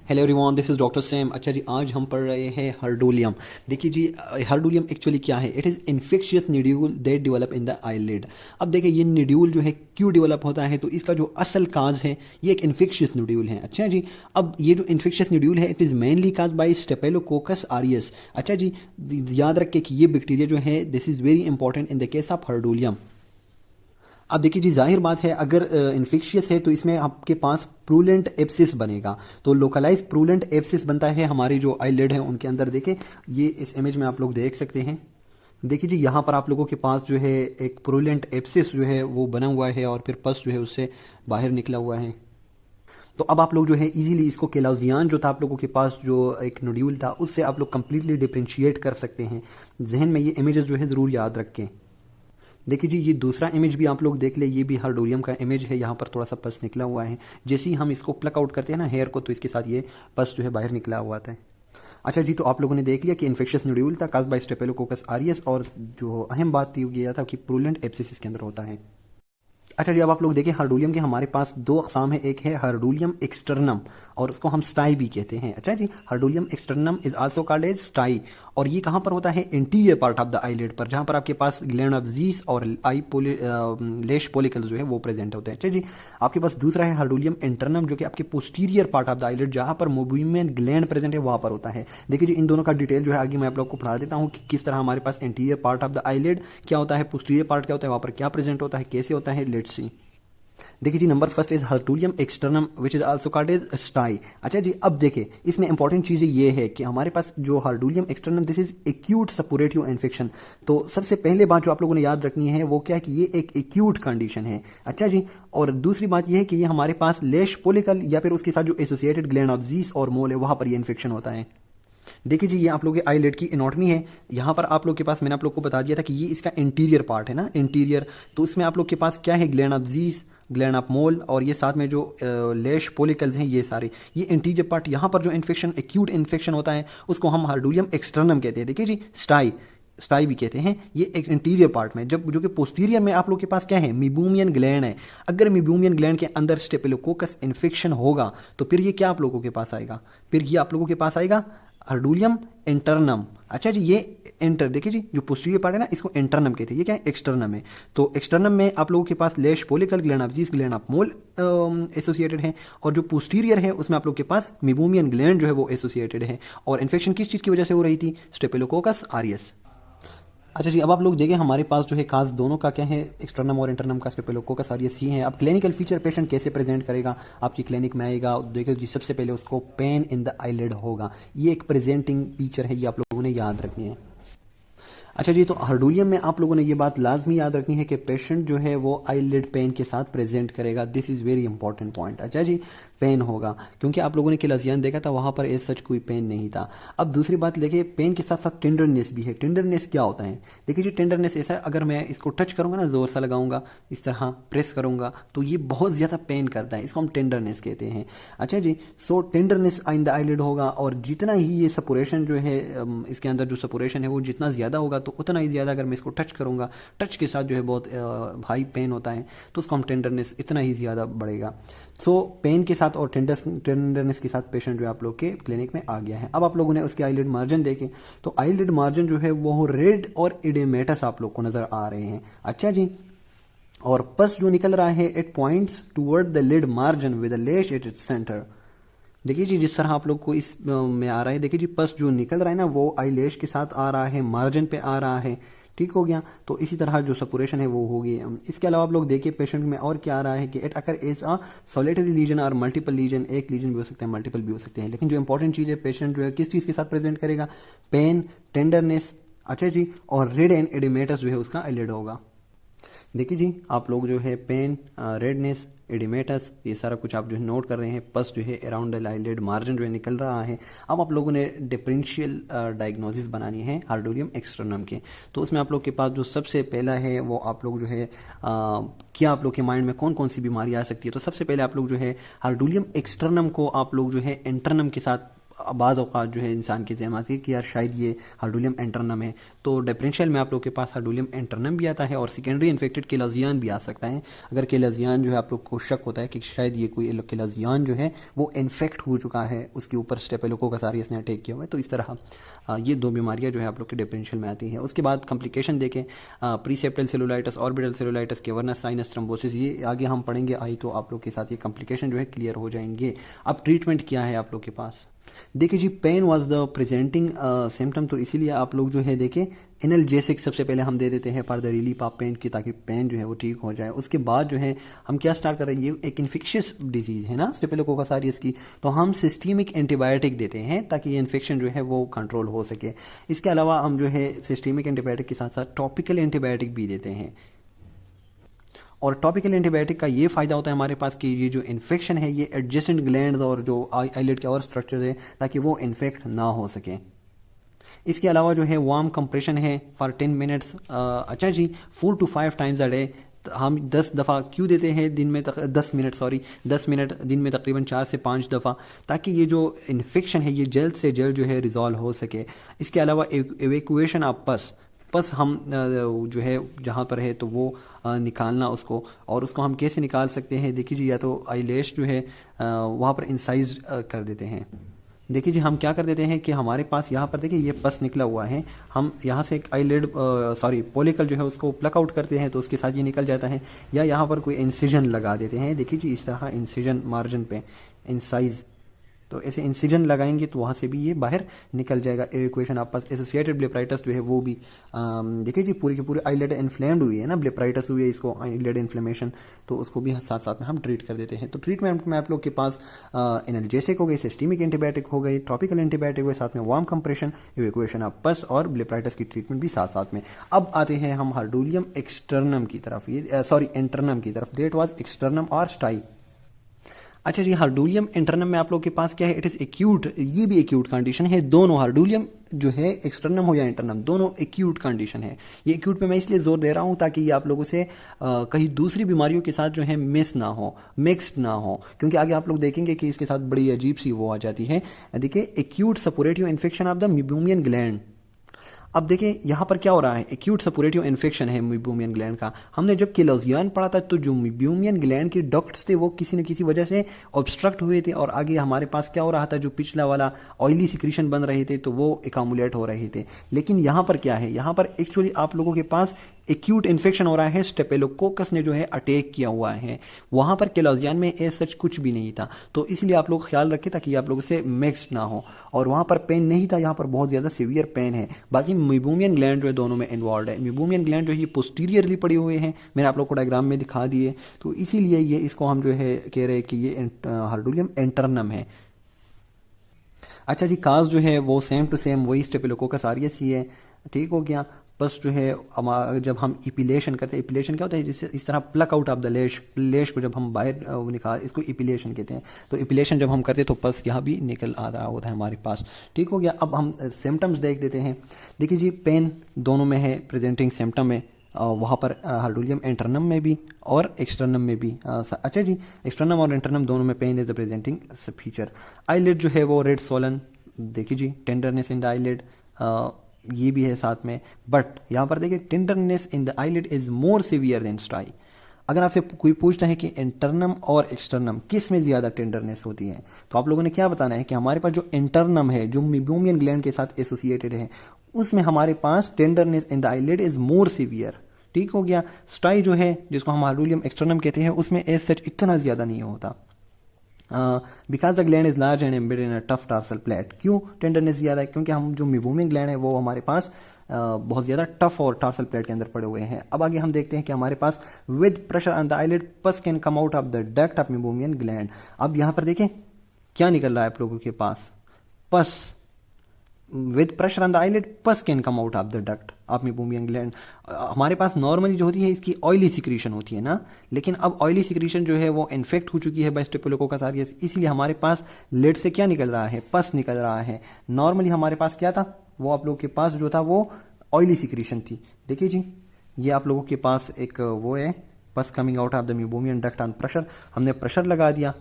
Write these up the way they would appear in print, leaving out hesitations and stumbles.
Hello everyone, this is doctor same. अच्छा जी, आज हम पढ़ रहे हैं हर्डोलियम। देखिए जी, हर्डोलियम एक्चुअली क्या है? It is infectious nodule that develop in the eyelid. अब देखिए, ये निड्यूल जो है क्यों डेवलप होता है, तो इसका जो असल काज है ये एक इन्फेक्शियस निड्यूल है। अच्छा जी, अब ये जो इन्फेक्शियस निड्यूल है it is mainly cause by staphylococcus aureus. अच्छा जी, याद रखें कि ये बैक्टीरिया जो है this is very important in the case of hordeolum. अब देखिए जी, जाहिर बात है अगर इन्फेक्शियस है तो इसमें आपके पास प्रूलेंट एप्सिस बनेगा। तो लोकलाइज प्रूलेंट एप्सिस बनता है हमारी जो आईलिड है उनके अंदर। देखिए, ये इस इमेज में आप लोग देख सकते हैं। देखिए जी, यहाँ पर आप लोगों के पास जो है एक प्रूलेंट एप्सिस जो है वो बना हुआ है और फिर पस जो है उससे बाहर निकला हुआ है। तो अब आप लोग जो है इजीली इसको केलाजियान जो था आप लोगों के पास जो एक नोड्यूल था उससे आप लोग कंप्लीटली डिफ्रेंशिएट कर सकते हैं। जहन में ये इमेजेस जो है ज़रूर याद रखें। देखिए जी, ये दूसरा इमेज भी आप लोग देख ले, ये भी हर्डोलियम का इमेज है। यहाँ पर थोड़ा सा पस निकला हुआ है। जैसे ही हम इसको प्लक आउट करते हैं ना हेयर को, तो इसके साथ ये पस जो है बाहर निकला हुआ था। अच्छा जी, तो आप लोगों ने देख लिया कि इन्फेक्शियस न्यूड्यूल था काज बाय स्टेपेलोकोकस आरियस, और जो अहम बात थी ये था कि प्रूलेंट एब्सिस इसके अंदर होता है। अच्छा जी, अब आप लोग देखिए हर्डोलियम के हमारे पास दो अकसाम है। एक है हर्डोलियम एक्सटर्नम और उसको हम स्टाई भी कहते हैं। अच्छा जी, हर्डोलियम externum is also called as स्टाई, और ये कहाँ पर होता है? Interior part of the eyelid पर, जहाँ पर आपके पास ग्लैंड ऑफ जीस और लेश पोलिकल्स जो है वो प्रेजेंट होते हैं। अच्छा जी, आपके पास दूसरा है हर्डोलियम इंटरनम जो कि आपके posterior part of the eyelid जहाँ पर मोबियन ग्लैंड प्रेजेंट है वहाँ पर होता है। देखिए जी, इन दोनों का डिटेल जो है आगे मैं आप लोग को पढ़ा देता हूँ कि किस तरह हमारे पास interior part of the eyelid क्या होता है, पोस्टीरियर पार्ट क्या होता है, वहाँ पर क्या प्रेजेंट होता है, कैसे होता है। Let's see. देखिए जी, number first is hordeolum externum which is also called as stye. अच्छा जी, अब देखिए इसमें इंपॉर्टेंट चीज़ ये है कि हमारे पास जो hordeolum externum this is acute suppurative infection. तो सबसे पहले बात जो आप लोगों ने याद रखनी है वो क्या है कि ये एक एक्यूट कंडीशन है। अच्छा जी, और दूसरी बात ये है कि ये हमारे पास लेश पोलिकल या फिर उसके साथ जो एसोसिएटेड ग्लैंड ऑफ जीस और मोल है वहां पर ये इन्फेक्शन होता है। देखिए जी, ये आप लोगों के आईलेट की एनाटॉमी है। यहाँ पर आप लोग के पास मैंने आप लोग को बता दिया था कि ये इसका इंटीरियर पार्ट है ना, इंटीरियर। तो इसमें आप लोग के पास क्या है? ग्लैंड ऑफ जीस, ग्लैंड ऑफ मोल और ये साथ में जो लेश पोलिकल्स हैं ये सारे, ये इंटीरियर पार्ट। यहाँ पर जो इन्फेक्शन एक्यूट इन्फेक्शन होता है उसको हम हर्डोलियम एक्सटर्नम कहते हैं। देखिए जी, स्टाई स्टाई भी कहते हैं। ये एक इंटीरियर पार्ट में, जब जो कि पोस्टीरियर में आप लोग के पास क्या है? मिबूमियन ग्लैंड है। अगर मिबूमियन ग्लैंड के अंदर स्टेपिलोकोकस इन्फेक्शन होगा तो फिर ये क्या आप लोगों के पास आएगा? फिर ये आप लोगों के पास आएगा हर्डोलियम इंटरनम। अच्छा जी, ये इंटर, देखिए जी, जो पोस्टीरियर पार्ट है ना इसको इंटरनम कहते हैं। ये क्या है? एक्सटर्नम है। तो एक्सटर्नम में आप लोगों के पास लेश पोलिकल, ग्लैंड ऑफ जीस, ग्लैंड ऑफ मोल एसोसिएटेड है, और जो पोस्टीरियर है उसमें आप लोग के पास मिबूमियन ग्लैंड जो है वो एसोसिएटेड है। और इन्फेक्शन किस चीज़ की वजह से हो रही थी? स्टेपिलोकोकस आरियस। अच्छा जी, अब आप लोग देखें हमारे पास जो है काज दोनों का क्या है? एक्सटर्नम और इंटरनम का स्टेपिलोकोकस आरियस ही है। अब क्लिनिकल फीचर पेशेंट कैसे प्रेजेंट करेगा? आपकी क्लिनिक में आएगा, देखो जी, सबसे पहले उसको पेन इन द आईलिड होगा। ये एक प्रेजेंटिंग फीचर है, ये आप लोगों ने याद रखनी है। अच्छा जी, तो हर्डोलियम में आप लोगों ने ये बात लाजमी याद रखनी है कि पेशेंट जो है वो आईलिड पेन के साथ प्रेजेंट करेगा। This is very important point. अच्छा जी, पेन होगा, क्योंकि आप लोगों ने किलाजियान देखा था वहाँ पर एज सच कोई पेन नहीं था। अब दूसरी बात देखिए, पेन के साथ साथ टेंडरनेस भी है। टेंडरनेस क्या होता है? देखिए जी, टेंडरनेस ऐसा है, अगर मैं इसको टच करूँगा ना, ज़ोर सा लगाऊंगा, इस तरह प्रेस करूँगा तो ये बहुत ज़्यादा पेन करता है, इसको हम टेंडरनेस कहते हैं। अच्छा जी, सो टेंडरनेस इन द आईलिड होगा, और जितना ही ये सपोरेशन जो है इसके अंदर जो सपोरेशन है वो जितना ज़्यादा होगा तो उतना ही ज़्यादा अगर मैं इसको टच करूँगा, टच के साथ जो है बहुत हाई पेन होता है, तो उसको हम टेंडरनेस इतना ही ज़्यादा बढ़ेगा। सो पेन के साथ और टेंडरनेस के साथ पेशेंट जो है आप लोग के क्लिनिक में आ गया है। अब आप लोगों ने उसके आईलिड मार्जिन देखे, तो आईलिड मार्जिन जो है वो रेड और इडेमेटस आप लोग को नज़र आ रहे हैं। अच्छा जी, और पस जो निकल रहा है it points toward the lid margin with the lash at its centre. देखिए जी, जिस तरह आप लोग को इस में आ रहा है, देखिए जी, पस जो निकल रहा है ना वो आईलैश के साथ आ रहा है, मार्जिन पे आ रहा है। ठीक हो गया। तो इसी तरह जो सपोरेशन है वो होगी। इसके अलावा आप लोग देखिए पेशेंट में और क्या आ रहा है कि it occur is a solitary lesion और मल्टीपल लीजन। एक लीजन भी हो सकते हैं, मल्टीपल भी हो सकते हैं, लेकिन जो इंपॉर्टेंट चीज़ है पेशेंट जो है किस चीज़ के साथ प्रेजेंट करेगा? पेन, टेंडरनेस, अच्छा जी, और रेड एंड एडिमेटस जो है उसका आईलिड होगा। देखिए जी, आप लोग जो है पेन, रेडनेस, एडिमेटस, ये सारा कुछ आप जो है नोट कर रहे हैं। पस जो है अराउंड द आईलिड मार्जिन जो है निकल रहा है। अब आप लोगों ने डिफरेंशियल डायग्नोसिस बनानी है हार्डोलियम एक्सटर्नम के। तो उसमें आप लोग के पास जो सबसे पहला है वो आप लोग जो है क्या आप लोग के माइंड में कौन कौन सी बीमारी आ सकती है? तो सबसे पहले आप लोग जो है हार्डोलियम एक्सटर्नम को आप लोग जो है इंटरनम के साथ बाज़ औक़ात जो है इंसान के ज़हन में आती है कि यार शायद ये हार्डोलियम एंटरनम है। तो डिफरेंशियल में आप लोग के पास हार्डोलियम एंटरनम भी आता है और सेकेंडरी इन्फेक्टेड केलाजियान भी आ सकता है। अगर केलाजियान जो है आप लोग को शक होता है कि शायद ये कोई केलाजियान जो है वो इन्फेक्ट हो चुका है, उसके ऊपर स्टेफिलोकोकस ऑरियस ने अटैक किया हुआ है, तो इस तरह ये दो बीमारियां जो है आप लोग के डिफरेंशियल में आती हैं। उसके बाद कॉम्प्लिकेशन देखें, preseptal cellulitis, orbital cellulitis, cavernous sinus thrombosis, ये आगे हम पढ़ेंगे आई तो आप लोग के साथ ये कॉम्प्लिकेशन जो है क्लियर हो जाएंगे। अब ट्रीटमेंट क्या है आप लोग के पास? देखिए जी, pain was the presenting symptom, तो इसीलिए आप लोग जो है देखें एनाल्जेसिक सबसे पहले हम दे देते हैं for the relief of pain की, ताकि पेन जो है वो ठीक हो जाए। उसके बाद जो है हम क्या स्टार्ट कर रहे हैं, ये एक इन्फेक्शियस डिजीज़ है ना स्टेफिलोकोकस ऑरियस की, तो हम सिस्टेमिक एंटीबायोटिक देते हैं ताकि ये इन्फेक्शन जो है वो कंट्रोल हो सके। इसके अलावा हम जो है सिस्टेमिक एंटीबायोटिक के साथ साथ टॉपिकल एंटीबायोटिक भी देते हैं। और टॉपिकल एंटीबायोटिक का ये फायदा होता है हमारे पास कि ये जो इन्फेक्शन है ये एडजेसेंट ग्लैंड्स और जो आईलिड के और स्ट्रक्चर्स है ताकि वो इन्फेक्ट ना हो सके। इसके अलावा जो है वार्म कंप्रेशन है फॉर 10 मिनट्स। अच्छा जी, 4 to 5 टाइम्स अ डे हम 10 दफ़ा क्यों देते हैं दिन में 10 मिनट दिन में तकरीबन 4 से 5 दफ़ा, ताकि ये जो इन्फेक्शन है ये जल्द से जल्द जो है रिजॉल्व हो सके। इसके अलावा एवेकुएशन ऑफ पस हम जो है जहाँ पर है तो वो निकालना उसको, और उसको हम कैसे निकाल सकते हैं, देखिए जी, या तो आईलैश जो है वहाँ पर इंसाइज कर देते हैं। देखिए जी, हम क्या कर देते हैं कि हमारे पास यहाँ पर देखिए ये पस निकला हुआ है, हम यहाँ से एक आईलिड पॉलिकल जो है उसको प्लक आउट करते हैं तो उसके साथ ये निकल जाता है, या यहाँ पर कोई इंसिजन लगा देते हैं। देखिए जी, इस तरह इंसिजन मार्जिन पे इंसाइज, तो ऐसे इंसिजन लगाएंगे तो वहाँ से भी ये बाहर निकल जाएगा। एवेकुएशन आप पास एसोसिएटेड ब्लेफराइटिस जो है वो भी देखिए जी पूरी की पूरी आईलेट इन्फ्लेम्ड हुई है ना, ब्लेफराइटिस हुई है इसको, आईलेट इन्फ्लेमेशन, तो उसको भी साथ साथ में हम ट्रीट कर देते हैं। तो ट्रीटमेंट में आप लोग के पास एनाल्जेसिक हो गई, सिस्टेमिक एंटीबायोटिक हो गई, टॉपिकल एंटीबायोटिक हो गई, साथ में वार्म कंप्रेशन, एवेकुएशन ऑफ पस और ब्लेफराइटिस की ट्रीटमेंट भी साथ साथ में। अब आते हैं हम हार्डोलियम एक्सटर्नम की तरफ, ये एंटरनम की तरफ, डेट वाज एक्सटर्नम और स्टाई। अच्छा जी, हार्डोलियम इंटरनम में आप लोग के पास क्या है, इट इज एक्यूट, ये भी एक्यूट कंडीशन है। दोनों हार्डोलियम जो है एक्सटर्नम हो या इंटरनम, दोनों एक्यूट कंडीशन है। ये एक्यूट पे मैं इसलिए जोर दे रहा हूं ताकि ये आप लोगों से कहीं दूसरी बीमारियों के साथ जो है मिस ना हो, मिक्स्ड ना हो, क्योंकि आगे आप लोग देखेंगे कि इसके साथ बड़ी अजीब सी वो आ जाती है। देखिए, acute suppurative infection of the meibomian gland. अब देखिए यहाँ पर क्या हो रहा है, एक्यूट सपोरेटिव इन्फेक्शन है मीबोमियन ग्लैंड का। हमने जब केलोजियन पढ़ा था तो जो मीबोमियन ग्लैंड के डक्ट्स थे वो किसी न किसी वजह से ऑब्स्ट्रक्ट हुए थे, और आगे हमारे पास क्या हो रहा था, जो पिछला वाला ऑयली सिक्रीशन बन रहे थे तो वो एकामुलेट हो रहे थे। लेकिन यहाँ पर क्या है, यहाँ पर एक्चुअली आप लोगों के पास एक्यूट इन्फेक्शन हो रहा है, स्टेफिलोकोकस ने जो है अटैक किया हुआ है। वहां पर केलोजियन में ए सच कुछ भी नहीं था, तो इसलिए आप लोग ख्याल रखें ताकि आप लोगों से मिक्स ना हो। और वहां पर पेन नहीं था, यहाँ पर बहुत ज्यादा सीवियर पेन है। बाकी मीबोमियन ग्लैंड जो है दोनों में इन्वॉल्व है। मीबोमियन ग्लैंड जो है ये पोस्टीरियरली पड़े हुए हैं, मैंने आप लोग को डायग्राम में दिखा दिए, तो इसीलिए ये इसको हम जो है कह रहे हैं कि ये हार्डोलियम एंटरनम है। अच्छा जी, काज जो है वो सेम टू सेम वही स्टेफिलोकोकस ऑरियस ही है, ठीक हो गया। बस जो है जब हम इपिलेशन करते हैं, इपिलेशन क्या होता है, जिससे इस तरह प्लक आउट ऑफ द लेश को जब हम बाहर निकाल, इसको इपिलेशन कहते हैं। तो इपिलेशन जब हम करते हैं तो पस यहाँ भी निकल आ रहा होता है हमारे पास, ठीक हो गया। अब हम सिम्टम्स देख देते हैं। देखिए जी, पेन दोनों में है, प्रेजेंटिंग सिम्टम है, वहाँ पर हार्डोलियम इंटरनम में भी और एक्सटर्नम में भी। अच्छा जी, एक्सटर्नम और इंटरनम दोनों में pain is the presenting feature. Eyelid जो है वो रेड सोलन, देखिए जी, टेंडरनेस इन द आईलिड, ये भी है साथ में। बट यहाँ पर देखिए, tenderness in the eyelid is more severe than stye. अगर आपसे कोई पूछता है कि इंटरनम और एक्सटर्नम किस में ज्यादा टेंडरनेस होती है, तो आप लोगों ने क्या बताना है कि हमारे पास जो इंटरनम है, जो मीबोमियन ग्लैंड के साथ एसोसिएटेड है, उसमें हमारे पास tenderness in the eyelid is more severe, ठीक हो गया। स्टाई जो है, जिसको हम हार्डोलियम एक्सटर्नम कहते हैं, उसमें एज सच इतना ज्यादा नहीं होता। Because the gland is large and embedded in a tough tarsal plate. क्यों टेंडरनेस ज्यादा है, क्योंकि हम जो मीबोमियन ग्लैंड है वो हमारे पास बहुत ज्यादा टफ और टार्सल प्लेट के अंदर पड़े हुए हैं। अब आगे हम देखते हैं कि हमारे पास with pressure on the eyelid pus can come out of the duct of meibomian gland. अब यहां पर देखें क्या निकल रहा है आप लोगों के पास, pus with pressure on the eyelid pus can come out of the duct of meibomian gland. हमारे पास नॉर्मली जो होती है इसकी ऑयली सिक्रीशन होती है ना, लेकिन अब ऑयली सिक्रीशन जो है वो इन्फेक्ट हो चुकी है बाय स्टेफिलोकोकस ऑरियस, इसलिए हमारे पास लिड से क्या निकल रहा है, पस निकल रहा है। नॉर्मली हमारे पास क्या था, वो आप लोगों के पास जो था वो ऑयली सिक्रीशन थी। देखिए जी, ये आप लोगों के पास एक वो है, पस coming out of the meibomian duct on pressure, हमने प्रेशर लगा दिया।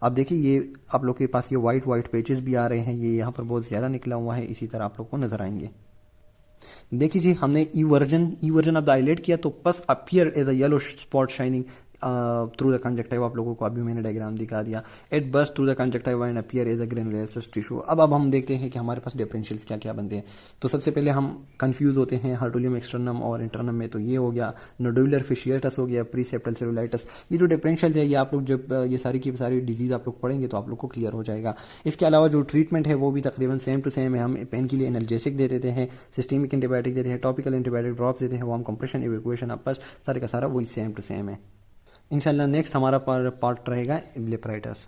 अब देखिए ये आप लोग के पास ये वाइट वाइट पेजेस भी आ रहे हैं, ये यहाँ पर बहुत ज़्यादा निकला हुआ है, इसी तरह आप लोग को नजर आएंगे। देखिए जी हमने eversion of the eyelid किया तो pus appear as a yellow spot shining through the conjunctiva, आप लोगों को अभी मैंने डायग्राम दिखा दिया। It burst through the conjunctiva and appear as a granulomatous tissue. अब हम देखते हैं कि हमारे पास डिफरेंशियल्स क्या क्या बनते हैं। तो सबसे पहले हम कंफ्यूज होते हैं हार्टोलियम एक्सटर्नम और इंटरनम में, तो ये हो गया नोडुलर फिशियटस हो गया, प्रीसेप्टल सेलुलाइटिस। ये जो डिफरेंशियल्स है ये आप लोग जब ये सारी की सारी डिजीज आप लोग पढ़ेंगे तो आप लोग को क्लियर हो जाएगा। इसके अलावा जो ट्रीटमेंट है वो भी तकरीबन सेम टू सेम है। हम पेन के लिए एनाल्जेसिक दे देते हैं, सिस्टेमिक एंटीबायोटिक देते हैं, टॉपिकल एंटीबायोटिक ड्रॉप्स देते हैं, वार्म कंप्रेशन, इवैक्यूएशन, अब बस सारे का सारा वही सेम टू सेम है। इंशाल्लाह नेक्स्ट हमारा पार्ट रहेगा ब्लेफराइटिस।